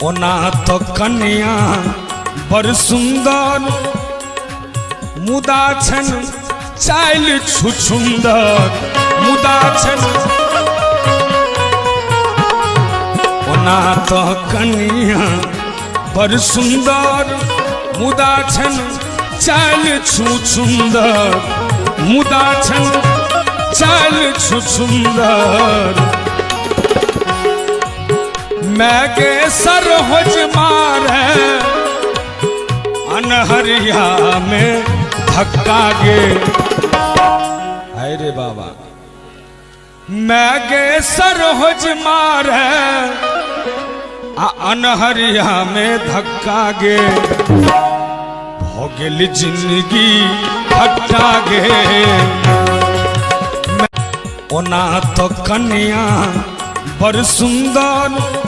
ओना तो कन्या बड़ सुंदर मुदा छन चाइल छुछुंदर मुदा छन ओना तो कन्या बड़ सुंदर मुदा छन चाइल छुछुंदर मुदा छन चाइल छुछुंदर मैगे सरहोज मारे अनहरिया में धक्का गे अरे बाबा मैगे सरहोज मारे अनहरिया में धक्का गे भोगल जिंदगी हटा गे ओना तो कन्या बड़ सुंदर